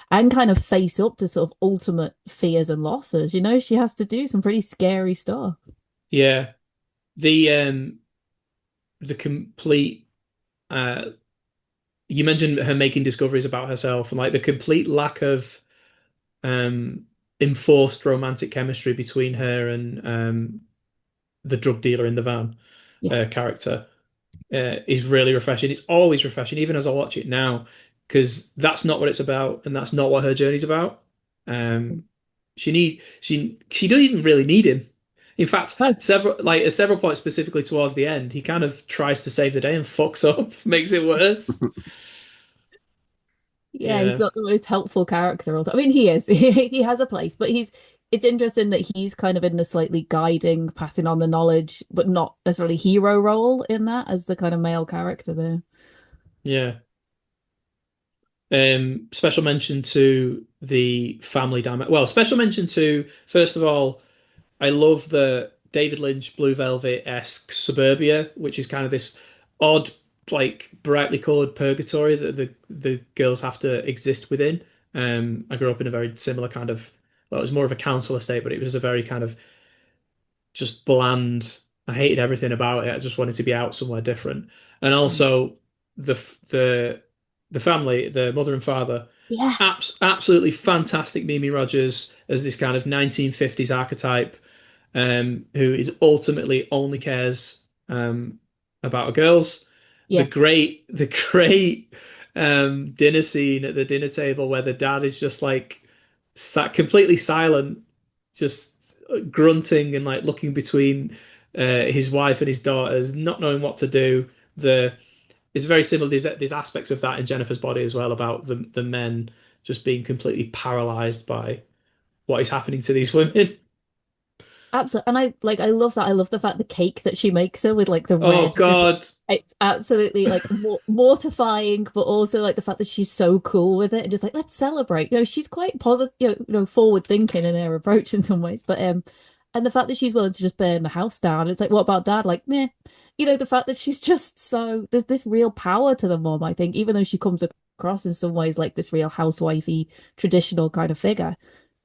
and kind of face up to sort of ultimate fears and losses. You know, she has to do some pretty scary stuff. Yeah. The complete you mentioned her making discoveries about herself and like the complete lack of um enforced romantic chemistry between her and the drug dealer in the van Yeah. character is really refreshing. It's always refreshing, even as I watch it now, because that's not what it's about, and that's not what her journey's about. Um, she don't even really need him. In fact, Oh, at several points, specifically towards the end, he kind of tries to save the day and fucks up, makes it worse. yeah, he's Yeah, not the most helpful character. Also, I mean, he is. He has a place, but he's. It's interesting that he's kind of in the slightly guiding, passing on the knowledge, but not necessarily hero role in that as the kind of male character there. yeah. Special mention to the family dynamic. Well, special mention to first of all I love the David Lynch Blue Velvet-esque suburbia, which is kind of this odd, like brightly colored purgatory that the girls have to exist within. I grew up in a very similar kind of, well, it was more of a council estate, but it was a very kind of just bland. I hated everything about it. I just wanted to be out somewhere different. And Mm. also the the the family, the mother and father, Yeah, absolutely fantastic. Mimi Rogers as this kind of 1950s archetype who is ultimately only cares about her girls. yeah. The great dinner scene at the dinner table where the dad is just like completely silent, just grunting and like looking between his wife and his daughters, not knowing what to do. The It's very similar. There's aspects of that in Jennifer's Body as well about the men just being completely paralyzed by what is happening to these women. Absolutely. And I love that. I love the fact the cake that she makes her with like the Oh red. God. It's absolutely like mortifying, but also like the fact that she's so cool with it and just like, let's celebrate. You know, she's quite positive, forward thinking in her approach in some ways. But and the fact that she's willing to just burn the house down, it's like, what about dad? Like, meh. You know, the fact that she's just so there's this real power to the mom, I think, even though she comes across in some ways like this real housewifey traditional kind of figure,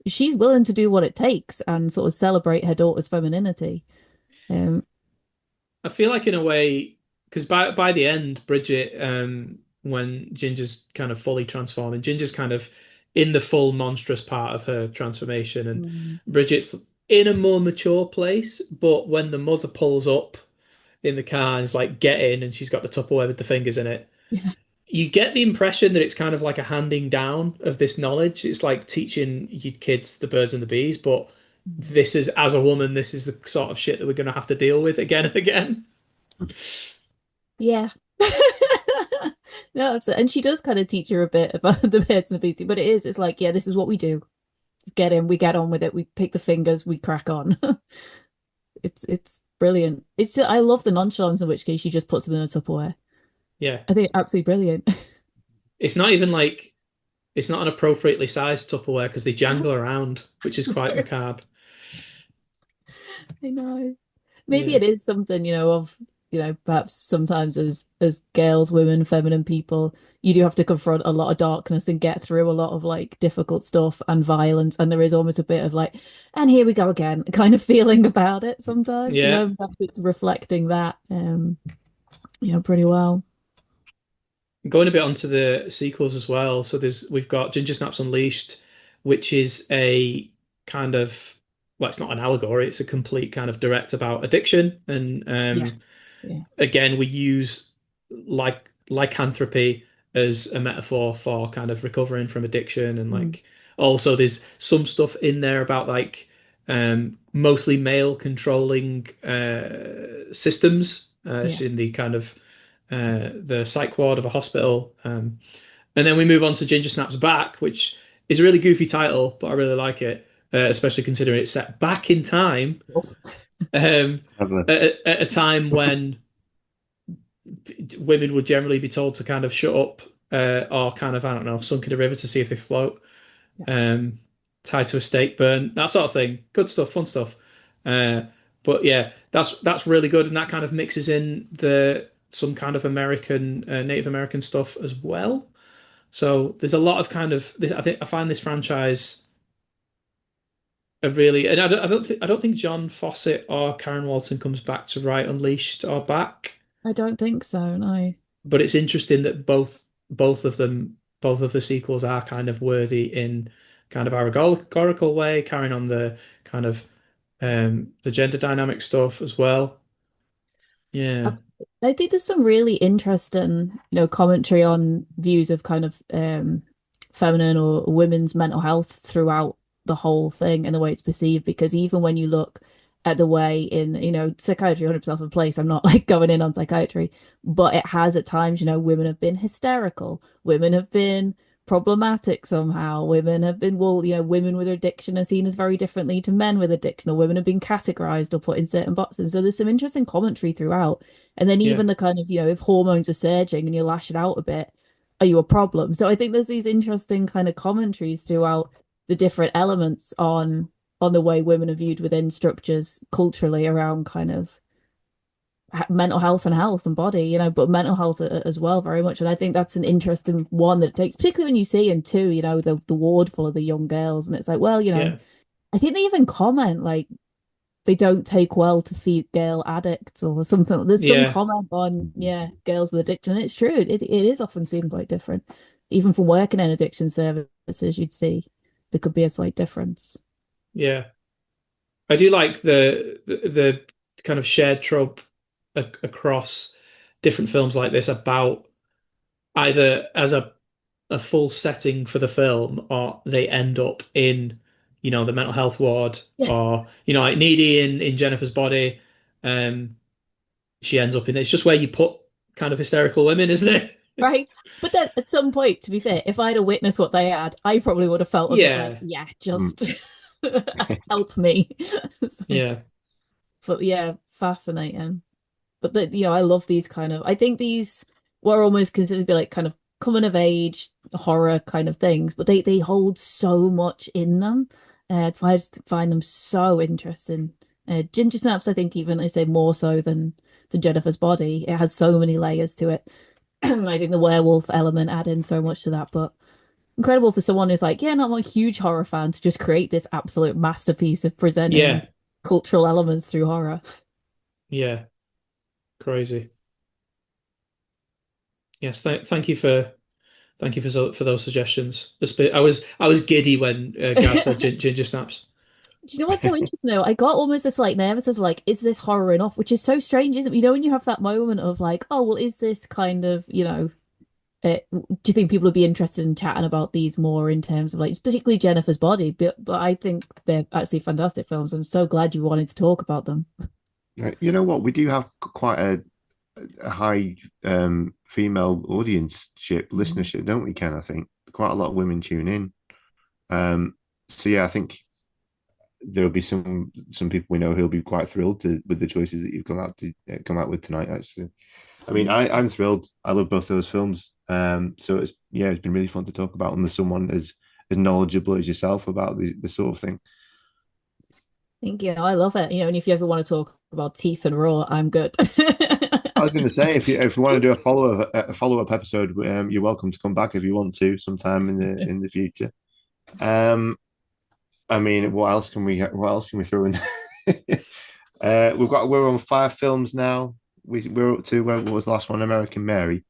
she's willing to do what it takes and sort of celebrate her daughter's femininity. Um, I feel like in a way, because by the end, Bridget, when Ginger's kind of fully transformed, and Ginger's kind of in the full monstrous part of her transformation, and mm, Bridget's in a more mature place. But when the mother pulls up in the car and is like, "Get in," and she's got the Tupperware with the fingers in it, you get the impression that it's kind of like a handing down of this knowledge. It's like teaching your kids the birds and the bees, but this is, as a woman, this is the sort of shit that we're going to have to deal with again and again. yeah. No, absolutely. And she does kind of teach her a bit about the birds and the bees, but it's like, yeah, this is what we do. Get in, we get on with it, we pick the fingers, we crack on. It's brilliant. I love the nonchalance in which case she just puts them in a Tupperware. Yeah. I think absolutely brilliant. It's not even like it's not an appropriately sized Tupperware because they jangle around, which is quite macabre. I know. Maybe Yeah. it is something, of, perhaps sometimes as girls, women, feminine people, you do have to confront a lot of darkness and get through a lot of like difficult stuff and violence. And there is almost a bit of like, and here we go again, kind of feeling about it sometimes, Yeah. perhaps it's reflecting that pretty well. Going a bit onto the sequels as well. So we've got Ginger Snaps Unleashed, which is a kind of, well, it's not an allegory, it's a complete kind of direct about addiction. And Yes. Yeah. again, we use lycanthropy as a metaphor for kind of recovering from addiction. And Mm. like also there's some stuff in there about like mostly male controlling systems Yeah. in the kind of the psych ward of a hospital. And then we move on to Ginger Snaps Back, which is a really goofy title, but I really like it, especially considering it's set back in time, um, at a time when women would generally be told to kind of shut up or kind of, I don't know, sunk in a river to see if they float, Yeah. tied to a stake, burn, that sort of thing. Good stuff, fun stuff. Uh, but yeah, that's really good, and that kind of mixes in the some kind of American Native American stuff as well. So there's a lot of kind of I think I find this franchise a really and I don't think John Fawcett or Karen Walton comes back to write Unleashed or back, I don't think so, no. but it's interesting that both of the sequels are kind of worthy in kind of allegorical way, carrying on the kind of the gender dynamic stuff as well. I, Yeah, I think there's some really interesting, commentary on views of kind of feminine or women's mental health throughout the whole thing and the way it's perceived. Because even when you look at the way in, psychiatry 100% of place, I'm not like going in on psychiatry, but it has at times, women have been hysterical, women have been problematic somehow. Women have been, well, women with addiction are seen as very differently to men with addiction, or women have been categorized or put in certain boxes. So there's some interesting commentary throughout. And then yeah, even the kind of, if hormones are surging and you're lashing out a bit, are you a problem? So I think there's these interesting kind of commentaries throughout the different elements on the way women are viewed within structures culturally around kind of mental health and health and body, but mental health as well, very much. And I think that's an interesting one that it takes, particularly when you see in two, the ward full of the young girls. And it's like, well, yeah, I think they even comment like they don't take well to female addicts or something. There's some yeah, comment on, yeah, girls with addiction. And it's true. It is often seen quite different. Even from working in addiction services, you'd see there could be a slight difference. yeah. I do like the kind of shared trope across different films like this about either as a full setting for the film or they end up in, the mental health ward Yes. or, like Needy in Jennifer's Body. Um, she ends up in it's just where you put kind of hysterical women, isn't it? Right. But then at some point, to be fair, if I'd have witnessed what they had, I probably would have felt a bit like, Yeah, yeah, Mm. just help me. So, yeah, but yeah, fascinating. But I love these kind of, I think these were almost considered to be like kind of coming of age horror kind of things, but they hold so much in them. That's why I just find them so interesting. Ginger Snaps, I think even I say more so than Jennifer's Body. It has so many layers to it. I think the werewolf element add in so much to that, but incredible for someone who's like, yeah, not a huge horror fan to just create this absolute masterpiece of presenting yeah, cultural elements through horror. yeah. Crazy. Yes, thank you for those suggestions. I was giddy when Gaz said ginger snaps. Do you know what's so interesting though? I got almost a slight nervousness of like, is this horror enough? Which is so strange, isn't it? When you have that moment of like, oh, well, is this kind of, do you think people would be interested in chatting about these more in terms of like, particularly Jennifer's Body? But I think they're actually fantastic films. I'm so glad you wanted to talk about them. You know what? We do have quite a high female listenership, don't we, Ken? I think quite a lot of women tune in. So yeah, I think there'll be some people we know who'll be quite thrilled with the choices that you've come out with tonight. Actually, I mean, I'm thrilled. I love both those films. So it's been really fun to talk about them with someone as knowledgeable as yourself about the sort of thing. Thank you. I love it. And if you ever want to talk about teeth and raw, I'm good. I was going to say, if you want to do a follow up episode, you're welcome to come back if you want to sometime in the future. I mean, what else can we throw in? We're on 5 films now. We're up to what was the last one? American Mary.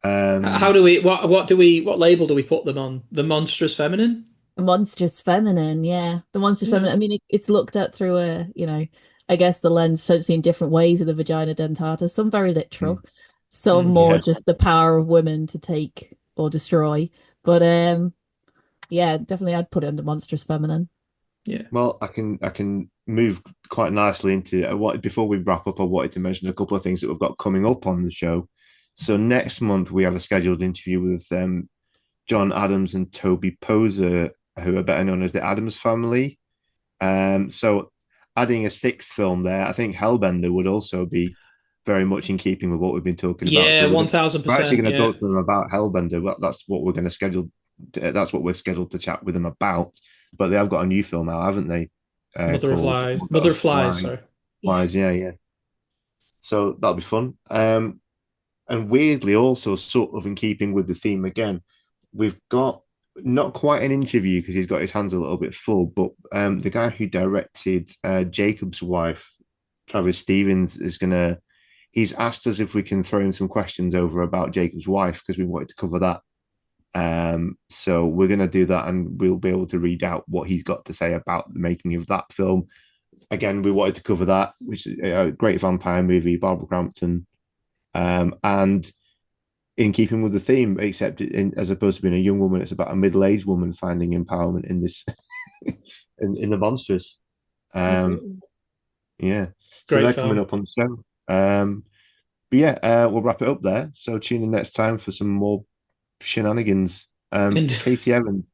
How Um, do we what label do we put them on? The monstrous feminine? Monstrous feminine, yeah. The monstrous Yeah. feminine. I mean, it's looked at through I guess the lens potentially in different ways of the vagina dentata. Some very literal, some Mm, more yeah. just the power of women to take or destroy. But yeah, definitely I'd put it under monstrous feminine. yeah. Well, I can move quite nicely into what before we wrap up. I wanted to mention a couple of things that we've got coming up on the show. So next month we have a scheduled interview with John Adams and Toby Poser, who are better known as the Adams Family. So adding a sixth film there, I think Hellbender would also be very much in keeping with what we've been talking about. Yeah, So we're actually 1000%. going to Yeah. talk to them about Hellbender. That's what we're going to schedule. That's what we're scheduled to chat with them about. But they have got a new film out, haven't they? Mother of Called Lies. Mother Mother of of Flies, sorry. Yeah. Flies. Yeah. So that'll be fun. And weirdly, also sort of in keeping with the theme again, we've got not quite an interview because he's got his hands a little bit full, but the guy who directed Jacob's Wife, Travis Stevens, he's asked us if we can throw in some questions over about Jacob's Wife because we wanted to cover that. So we're going to do that, and we'll be able to read out what he's got to say about the making of that film. Again, we wanted to cover that, which is a great vampire movie, Barbara Crampton, and in keeping with the theme, except as opposed to being a young woman, it's about a middle-aged woman finding empowerment in this in the monstrous. Yeah, so Great they're film. coming up on the show. But yeah, we'll wrap it up there. So tune in next time for some more shenanigans. Katie Evan,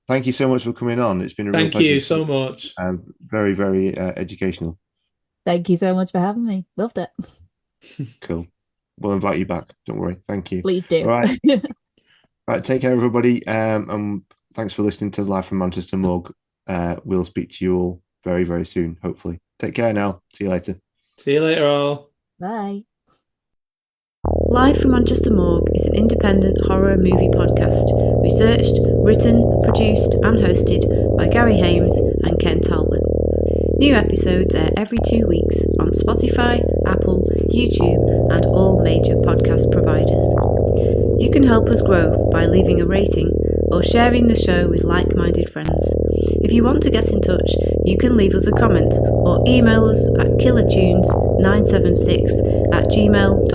thank you so much for coming on. It's been a real Thank pleasure. you so much. Very, very educational. Thank you so much for having me. Loved it. Cool. We'll invite you back. Don't worry. Thank you. Please do. All right. Right. Take care, everybody. And thanks for listening to Live from Manchester Morgue. We'll speak to you all very, very soon, hopefully. Take care now. See you later. See you later, all. Bye. Live from Manchester Morgue is an independent horror movie podcast, researched, written, produced and hosted by Gary Hames and Ken Talbot. New episodes air every 2 weeks on Spotify, Apple, YouTube and all major podcast providers. You can help us grow by leaving a rating or sharing the show with like-minded friends. If you want to get in touch, you can leave us a comment or email us at killertunes976@gmail.com.